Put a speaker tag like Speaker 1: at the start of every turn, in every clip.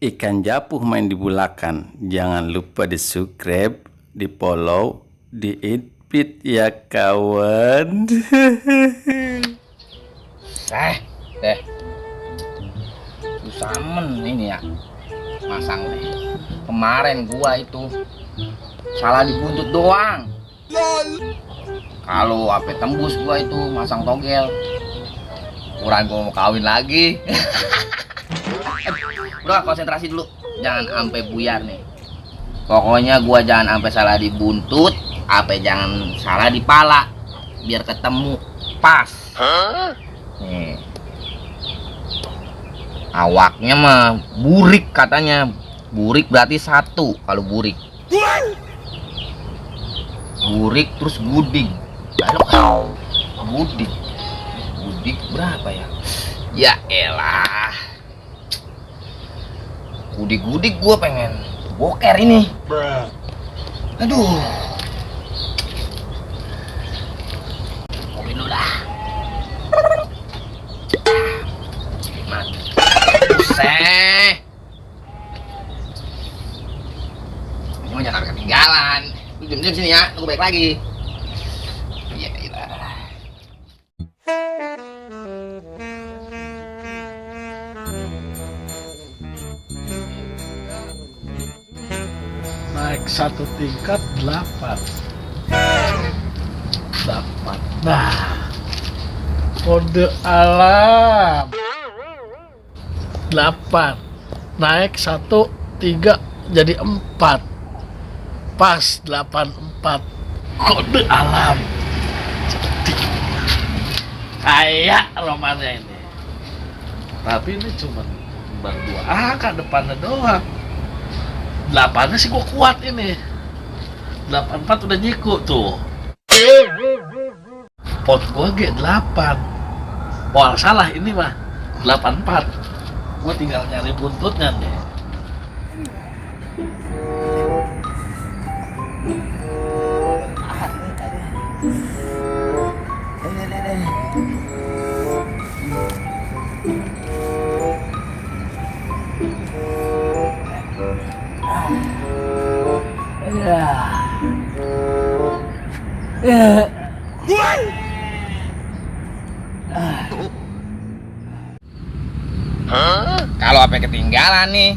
Speaker 1: Ikan Japuh main di Bulakan. Jangan lupa di subscribe, di follow, di invite ya kawan.
Speaker 2: Deh, susah ini ya masang deh. Kemarin gua itu salah dibuntut doang. Kalau apa tembus gua itu masang togel. Kurang gua mau kawin lagi. Udah konsentrasi dulu, jangan sampai buyar nih. Pokoknya gua jangan sampai salah dibuntut, apa jangan salah di pala, biar ketemu pas. Nih. Awaknya mah burik katanya. Burik berarti satu kalau burik. Burik terus gudik. Lalu gudik. Gudik berapa ya? Ya elah. Gudik-gudik gue pengen boker ini. Aduh. Kopi dulu dah. Buset. Mau jangan ketinggalan. Lu diam-diam sini ya, tunggu balik lagi. Iya, iya.
Speaker 3: Naik satu tingkat 8. Nah, kode alam 8 naik 1 3 jadi 4 pas 84 kode alam jadi kayak romannya ini, tapi ini cuma baru 2 angka depannya doang. 8-nya sih gua kuat ini. 84 udah nyiku tuh. Pot gua G8. Wah, salah ini mah. 84. Gua tinggal nyari buntutnya nih.
Speaker 2: Kalau apa ketinggalan nih,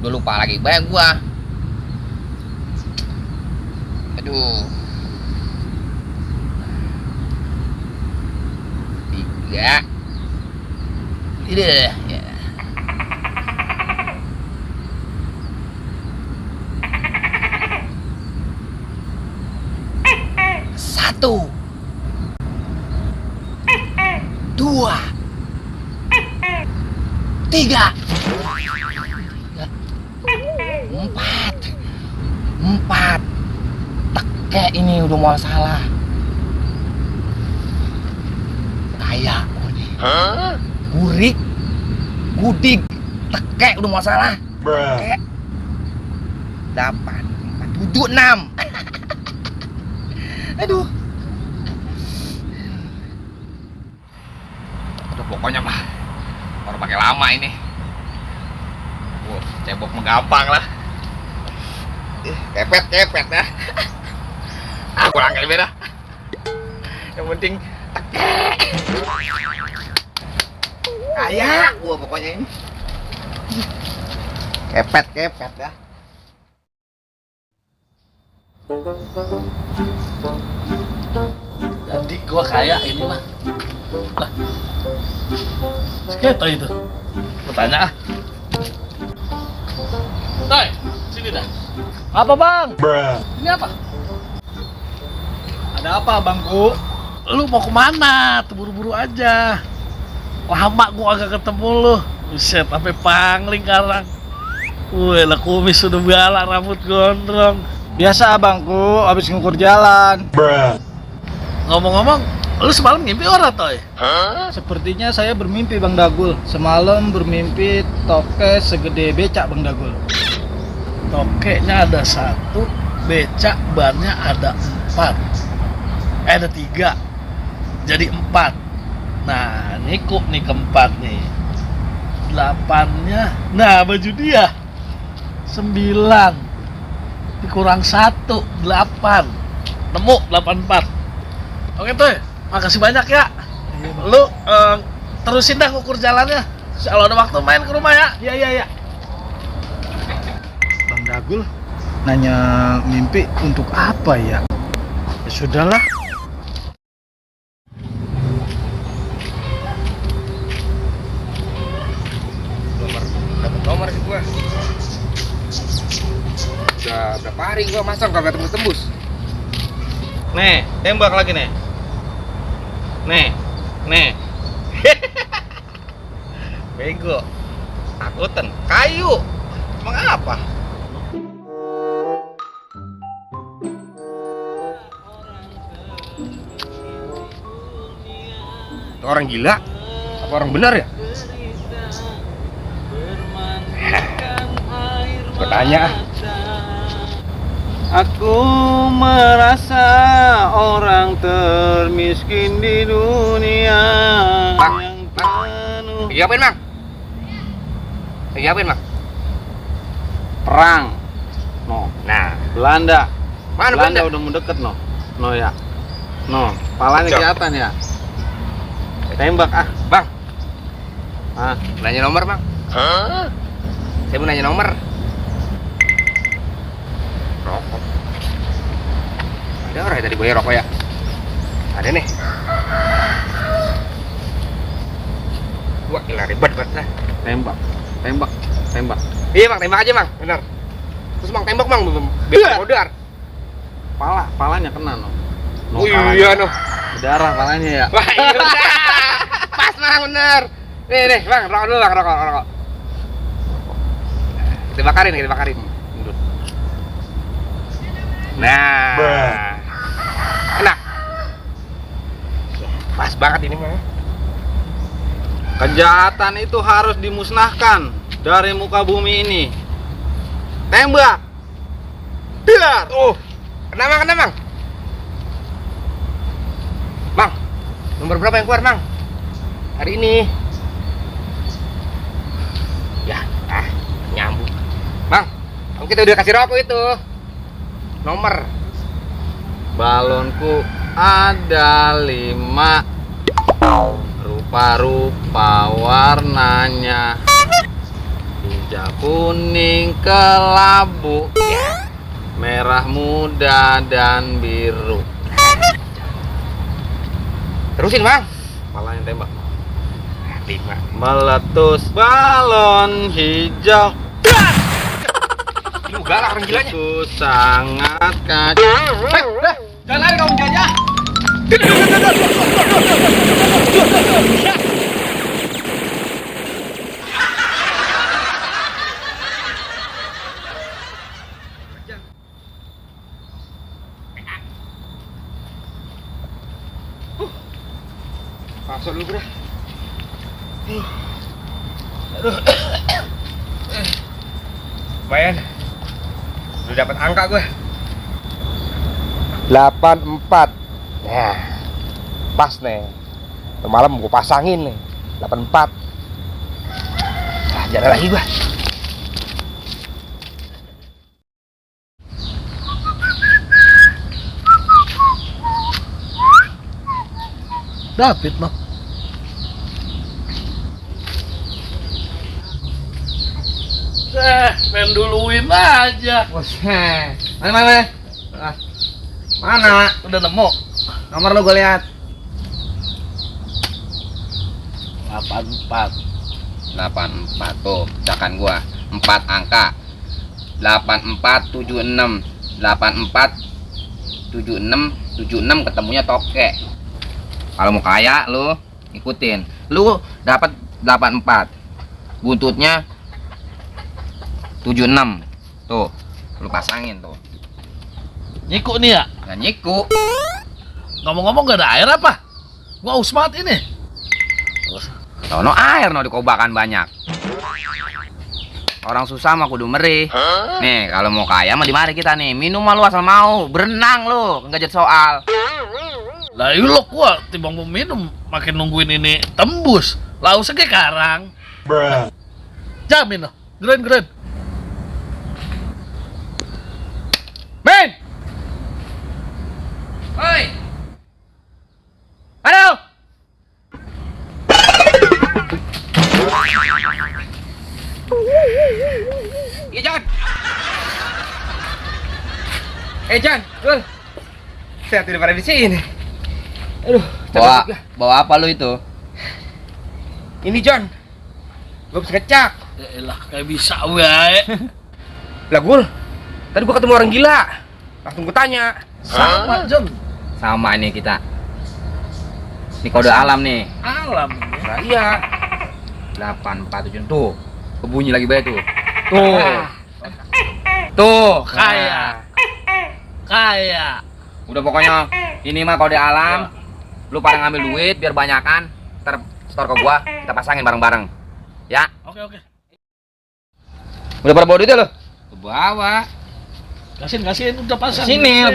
Speaker 2: udah lupa lagi banyak gua. Aduh. 3. Udah ya. 1 2 3 4 teke ini udah mau salah. Kayak nih. Burik, gudik, teke udah mau salah. Teke 8 4 7 6. Aduh. Udah pokoknya mah baru pakai lama ini. Cebok menggampang lah. Kepet ya. Aku langkai beda. Yang penting kayak gua pokoknya ini. Kepet ya.
Speaker 3: Jadi gua kayak ini mah. Lah. Seketo itu. Bertanya ah. Toy, sini dah.
Speaker 4: Apa bang?
Speaker 3: Ini apa?
Speaker 4: Ada apa bangku?
Speaker 3: Lu mau kemana? Buru-buru aja. Lama gua agak ketemu lu. Buset, sampai pangling karang. Wih, lah kumis sudah bala, rambut gondrong.
Speaker 4: Biasa bangku, habis ngukur jalan.
Speaker 3: Ngomong-ngomong, lu semalam ngimpi orang Toy?
Speaker 4: Sepertinya saya bermimpi Bang Dagul. Semalam bermimpi toke segede becak Bang Dagul.
Speaker 3: Tokeknya ada 1, becak bannya ada 4. Ada 3. Jadi 4. Nah, nikuk nih keempat nih. 8-nya. Nah, baju dia 9 dikurang 1, 8. Nemu 84. Oke tuh, makasih banyak ya. Lu terusin dah ukur jalannya. Kalau ada waktu main ke rumah ya. Iya.
Speaker 4: Bang Dagul nanya mimpi untuk apa ya? Ya sudahlah.
Speaker 2: Dapat nomor sih gua. Udah berapa hari gua masang kagak tembus-tembus.
Speaker 5: Nih, tembak lagi nih. Nih. Bego. Akutan. Kayu. Emang apa?
Speaker 2: Itu orang gila? Apa orang benar ya? Gua tanya.
Speaker 5: Aku merasa orang termiskin di dunia
Speaker 2: Bang,
Speaker 5: yang
Speaker 2: Bang.
Speaker 5: penuh
Speaker 2: Lagi apain, Bang? Lagi apain, Bang?
Speaker 5: perang. No,
Speaker 2: Nah,
Speaker 5: Belanda.
Speaker 2: mana
Speaker 5: Belanda
Speaker 2: Belanda?
Speaker 5: udah mau deket no. No ya. No, palanya
Speaker 2: Cok.
Speaker 5: kelihatan ya. Tembak ah.
Speaker 2: Bang,
Speaker 5: Ah,
Speaker 2: nanya nomor, Bang. Saya mau nanya nomor. Rokok. Ada orang yang tadi bayar rokok ya? Ada nih. Wah, gila ribet banget lah.
Speaker 5: tembak.
Speaker 2: Iya, Bang, tembak aja, Bang. Benar. Terus Bang tembak, Bang. Biar modar.
Speaker 5: Palanya kena no. No,
Speaker 2: Oh
Speaker 5: palanya.
Speaker 2: iya, noh.
Speaker 5: Berdarah palanya ya.
Speaker 2: Wah, iya benar. Pas, Bang, bener. Nih, Bang, rokok dulu, Bang, rokok. Kita bakarin. Nah. Enak. Pas banget ini, mah.
Speaker 5: Kejahatan itu harus dimusnahkan dari muka bumi ini. Tembak. Biar.
Speaker 2: Kena, Bang. Bang, nomor berapa yang keluar, Bang? Hari ini. Ya, nyambung. Bang, kita udah kasih rokok itu. Nomor.
Speaker 5: Balonku ada 5, rupa-rupa warnanya, hijau, kuning, kelabu, merah muda dan biru.
Speaker 2: Terusin, Bang.
Speaker 5: Palanya tembak.
Speaker 2: 5.
Speaker 5: Meletus balon hijau.
Speaker 2: Juga lah orang gilanya.
Speaker 5: Ku sangat kacau.
Speaker 2: Jangan lari kamu jajah. Masuk dulu, Bro. Aduh. Lumayan. Udah dapat angka gue. 84. Nah, pas nih. Malam gue pasangin nih. 84. Nah, jalan lagi gue.
Speaker 3: David noh. Main duluin aja.
Speaker 2: Mana? Mana?
Speaker 3: Udah nemu.
Speaker 2: Nomor lo gue lihat.
Speaker 3: 84.
Speaker 2: 84 tuh, cakan gua. 4 angka. 8476. 8476 ketemunya toke. Kalau mau kaya lu ikutin. Lu dapat 84. Buntutnya 76. Tuh, lu pasangin tuh.
Speaker 3: Nyiku nih ya.
Speaker 2: Nggak nyiku.
Speaker 3: Ngomong-ngomong gak ada air apa? Gua haus banget ini.
Speaker 2: No air no dikobakan banyak. Orang susah mah kudu merih. Nih, kalau mau kaya mah di mari kita nih. Minum mah lu asal mau, berenang lu, enggak jadi soal.
Speaker 3: Lah ilok gua timbang mau minum makin nungguin ini tembus. Lausnya kayak karang. Jamin loh. Geren. Men!
Speaker 2: Oi. Aduh. Iya, John. John, Gul. Saya tidak pada di sini. Aduh, bawa apa lu itu? Ini, John. Gue bisa kecak.
Speaker 3: Ya elah, kayak bisa wae.
Speaker 2: Lah, Gul. Tadi gua ketemu orang gila. Langsung gua tanya.
Speaker 3: Sama, John.
Speaker 2: Sama ini kita. Ini kode alam nih.
Speaker 3: Alam.
Speaker 2: Nah, iya. 847 tuh. Kebunyi lagi bae tuh. Tuh. Tuh,
Speaker 3: Kaya.
Speaker 2: Udah pokoknya ini mah kode alam. Lu pada ngambil duit biar banyakan. Ntar store ke gua, kita pasangin bareng-bareng. Ya.
Speaker 3: Oke.
Speaker 2: Udah pada bawa duitnya lu? Bawa.
Speaker 3: Kasihin udah pasang.
Speaker 2: Sini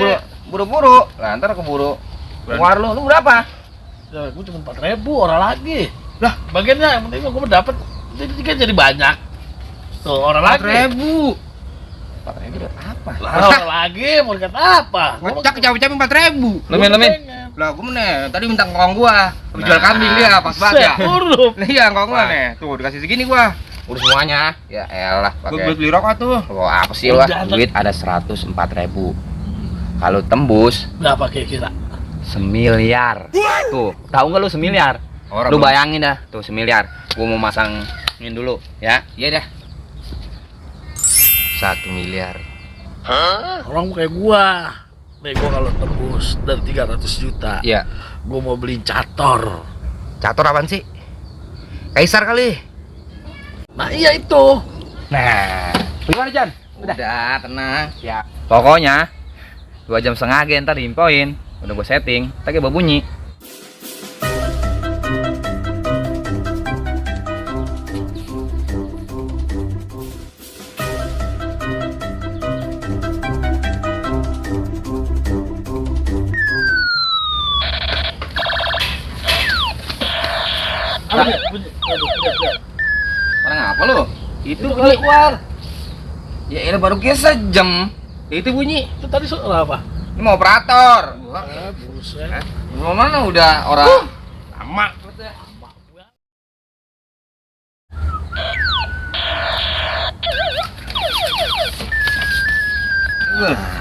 Speaker 2: buru-buru. Lah ntar keburu. Keluar lu berapa?
Speaker 3: Ya, gue cuma 4.000 orang lagi. Lah, bagiannya yang penting gue dapat jadi banyak. Tuh, orang lagi.
Speaker 2: 4.000. 4.000 dapat apa?
Speaker 3: Lah, orang lagi mau dikata apa?
Speaker 2: Ngecak capek-capek 4.000.
Speaker 3: Lemin.
Speaker 2: Lah gua nih, tadi minta ngkong gua. Habis jual kambing dia, pas banget ya.
Speaker 3: Huruf.
Speaker 2: Iya, ngkong gua nih. Tuh dikasih segini gua. Udah semuanya. Ya elah, pakai. Gua beli rokok tuh. Oh, apa sih lah? Duit ada 104.000. Kalau tembus
Speaker 3: Berapa kira-kira?
Speaker 2: semiliar. Tuh, tahu nggak lu semiliar? Lu bayangin dah, tuh semiliar. Gua mau masangin dulu, ya. Iya dah. 1 miliar.
Speaker 3: Orang kayak gua. Nih gua kalau tembus dari 300 juta.
Speaker 2: Iya.
Speaker 3: Gua mau beli cator.
Speaker 2: Catur apaan sih? Kaisar kali.
Speaker 3: Nah, iya itu.
Speaker 2: Nah, gimana Jan? Udah, tenang. Ya. Pokoknya 2,5 jam aja ntar diinfoin. Udah gue setting, ntar kayak bunyi.
Speaker 3: Bunyi.
Speaker 2: Orang apa lu? Itu
Speaker 3: kali keluar.
Speaker 2: Ya ini baru kira sejam. Itu bunyi.
Speaker 3: Itu tadi suara apa?
Speaker 2: Ini mau operator.
Speaker 3: Buset.
Speaker 2: Mau mana udah orang lama.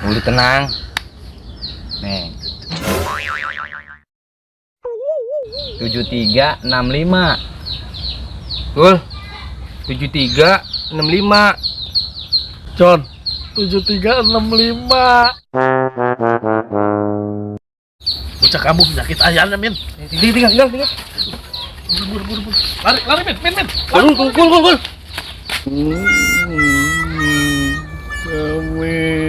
Speaker 2: Udah tenang. Nih. 7365. Betul. 7365.
Speaker 3: John, 7365. Bocah kamu penyakit ayahnya, Min.
Speaker 2: Tinggal.
Speaker 3: Buru. Lari, Min.
Speaker 2: Gul.
Speaker 3: Amin.